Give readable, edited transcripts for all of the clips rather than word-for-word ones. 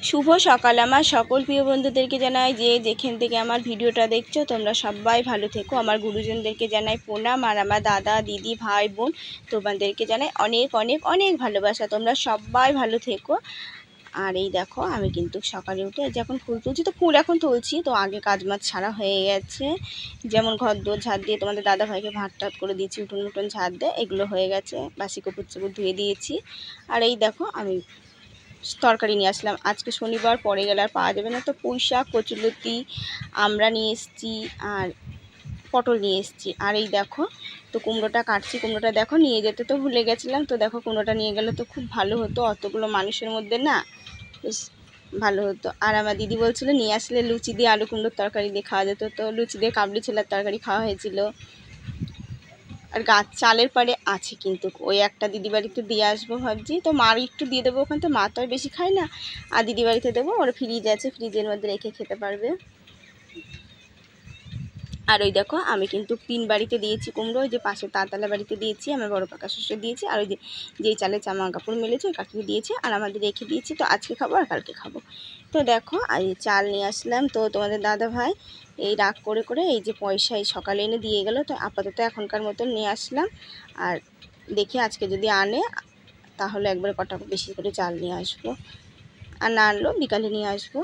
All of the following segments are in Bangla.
শুভ সকাল আমার সকল প্রিয় বন্ধুদেরকে জানাই যে যেখান থেকে আমার ভিডিওটা দেখছো তোমরা সবাই ভালো থেকো। আমার গুরুজনদেরকে জানাই প্রণাম, আর আমার দাদা দিদি ভাই বোন তোমাদেরকে জানাই অনেক অনেক অনেক ভালোবাসা। তোমরা সবাই ভালো থেকো। আর এই দেখো আমি কিন্তু সকালে উঠে যখন ফুল তুলছি, তো ফুল এখন তুলছি, তো আগে কাজ মাছ ছাড়া হয়ে গেছে। যেমন ঘর দোর ঝাড় দিয়ে তোমাদের দাদা ভাইকে ভাত টাত করে দিয়েছি, উঠোন উঠোন ঝাড় দিয়ে এগুলো হয়ে গেছে, বাসি কাপড় চোপড় ধুয়ে দিয়েছি। আর এই দেখো আমি তরকারি নিয়ে আসলাম, আজকে শনিবার পরে গেলে আর পাওয়া যাবে না, তো পুঁই শাক কচুলতি আমরা নিয়ে এসেছি আর পটল নিয়ে এসেছি। আর এই দেখো তো কুমড়োটা কাটছি, কুমড়োটা দেখো নিয়ে যেতে তো ভুলে গেছিলাম, তো দেখো কুমড়োটা নিয়ে গেলে তো খুব ভালো হতো, অতগুলো মানুষের মধ্যে না বেশ ভালো হতো। আর আমার দিদি বলছিল নিয়ে আসলে লুচি দিয়ে আলু কুমড়োর তরকারি দিয়ে খাওয়া যেত, তো লুচি দিয়ে কাবলি ছোলার তরকারি খাওয়া হয়েছিল। আর গাছ চালের পরে আছে, কিন্তু ওই একটা দিদি বাড়িতে দিয়ে আসবো ভাবছি, তো মার একটু দিয়ে দেবো ওখান থেকে, মা তো আর বেশি খায় না, আর দিদি বাড়িতে দেবো, ওর ফ্রিজ আছে, ফ্রিজের মধ্যে রেখে খেতে পারবে। আর ওই দেখো আমি কিন্তু 3 বাড়িতে দিয়েছি কুমড়ো, ওই যে পাশে তাঁতলা বাড়িতে দিয়েছি, আমার বড় কাকা শ্বশুর দিয়েছি, আর ওই যেই চালে জামা কাপড় মেলেছে ওই কাকিকে দিয়েছি, আর আমাদের রেখে দিয়েছি, তো আজকে খাবো আর কালকে খাবো। তো দেখো আর এই চাল নিয়ে আসলাম, তো তোমাদের দাদা ভাই এই রাগ করে করে এই যে পয়সা এই সকালে এনে দিয়ে গেল, তো আপাতত এখনকার মতন নিয়ে আসলাম। আর দেখি আজকে যদি আনে তাহলে একবারে কটা বেশি করে চাল নিয়ে আসবো, আর না আনলেও বিকালে নিয়ে আসবো।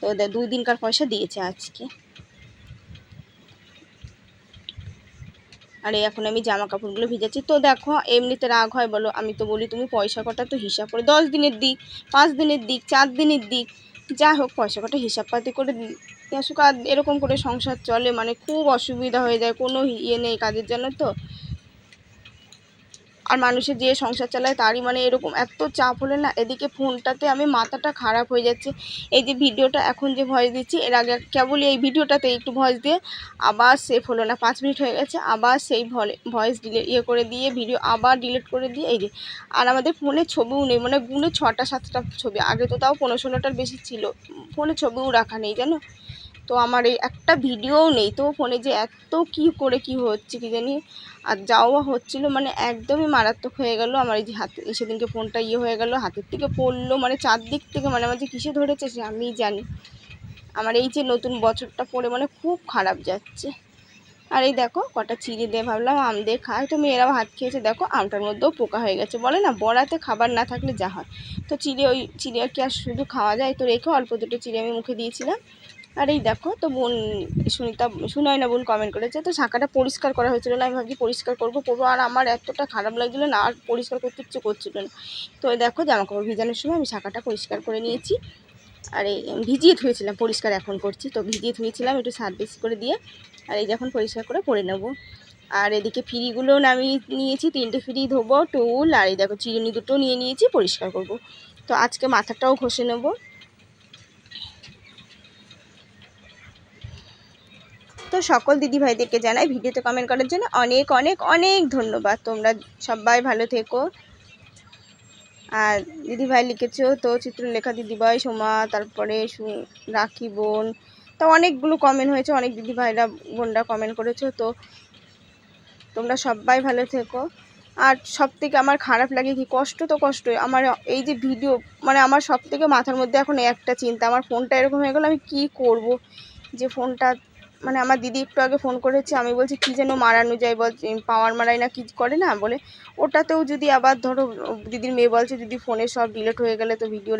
তো 2 দিনকার পয়সা দিয়েছে আজকে। আর এখন আমি জামা কাপড়গুলো ভিজাচ্ছি, তো দেখো এমনিতে রাগ হয় বলো, আমি তো বলি তুমি পয়সা কটা তো হিসাব করে 10 দিনের দিক, 5 দিনের দিক, 4 দিনের দিক, যা হোক পয়সা কটা হিসাব পাতি করে আসুক। আর এরকম করে সংসার চলে, মানে খুব অসুবিধা হয়ে যায়, কোনো ইয়ে নেই কাজের জন্য। তো আর মানুষের যে সংসার চালায় তারই মানে এরকম এত চাপ হলে না, এদিকে ফোনটাতে আমি মাথাটা খারাপ হয়ে যাচ্ছে। এই যে ভিডিওটা এখন যে ভয়েস দিচ্ছি, এর আগে কেবলই এই ভিডিওটাতে একটু ভয়েস দিয়ে আবার সেভ হলো না, 5 মিনিট হয়ে গেছে, আবার সেই ভয়েস করে দিয়ে ভিডিও আবার ডিলিট করে দিয়ে এই যে। আর আমাদের ফোনে ছবিও নেই, মানে গুনে 6টা 7টা ছবি, আগে তো তাও 15-16টার বেশি ছিল, ফোনে ছবিও রাখা নেই জানো। তো আমার এই একটা ভিডিওও নেই, তো ফোনে যে এত কি করে কি হচ্ছে কি জানি। আর যাওয়া হচ্ছিল মানে একদমই মারাত্মক হয়ে গেল আমার, এই যে হাতে সেদিনকে ফোনটা হয়ে গেল, হাতের থেকে পড়লো, মানে চারদিক থেকে, মানে আমার যে কিসে ধরেছে সে আমি জানি। আমার এই যে নতুন বছরটা পড়ে মানে খুব খারাপ যাচ্ছে। আর এই দেখো কটা চিড়ে দিয়ে ভাবলাম আম দিয়ে খায়, তো মেয়েরাও হাত খেয়েছে, দেখো আমটার মধ্যেও পোকা হয়ে গেছে, বলে না বড়াতে খাবার না থাকলে যা হয়। তো চিড়ে আর কি আর শুধু খাওয়া যায়, তো রেখে অল্প দুটো চিড়ে আমি মুখে দিয়েছিলাম। আর এই দেখো তো বোন সুনয় না বোন কমেন্ট করেছে, তো শাঁখাটা পরিষ্কার করা হয়েছিল না, আমি ভাবছি পরিষ্কার করবো, আর আমার এতটা খারাপ লাগছিলো না, আর পরিষ্কার করতে ইচ্ছে করছিল না। তো এই দেখো জামাকাপড় ভিজানোর সময় আমি শাঁখাটা পরিষ্কার করে নিয়েছি। আর এই ভিজিয়ে ধুয়েছিলাম, পরিষ্কার এখন করছি, তো ভিজিয়ে ধুয়েছিলাম একটু সার্ফ বেশি করে দিয়ে। আর এই যখন পরিষ্কার করে পরে নেব। আর এদিকে ফ্রিগুলো নামিয়ে নিয়েছি, 3টে ফ্রি ধোবো, টুল, আর এই দেখো চিরুনি দুটো নিয়ে নিয়েছি, পরিষ্কার করব। তো আজকে মাথাটাও ঘষে নেব। তো সকল দিদিভাইদেরকে জানাই ভিডিওতে কমেন্ট করার জন্য অনেক অনেক অনেক ধন্যবাদ। তোমরা সবাই ভালো থেকো। আর দিদিভাই লিখেছো তো চিত্রলেখা দিদিভাই, সোমা, তারপরে রাখি বোন, তো অনেকগুলো কমেন্ট হয়েছে, অনেক দিদিভাইরা বোনরা কমেন্ট করেছো, তো তোমরা সবাই ভালো থেকো। আর সব থেকে আমার খারাপ লাগে কি, কষ্ট তো কষ্টই আমার এই যে ভিডিও, মানে আমার সব থেকে মাথার মধ্যে এখন একটা চিন্তা, আমার ফোনটা এরকম হয়ে গেলো, আমি কি করব। যে ফোনটা মানে আমার দিদি একটু আগে ফোন করেছে, আমি বলছি কী যেন মারানো যায়, বল পাওয়ার মারাই না কি করে না বলে, ওটাতেও যদি আবার ধরো দিদির মেয়ে বলছে যদি ফোনে সব ডিলিট হয়ে গেলে তো ভিডিও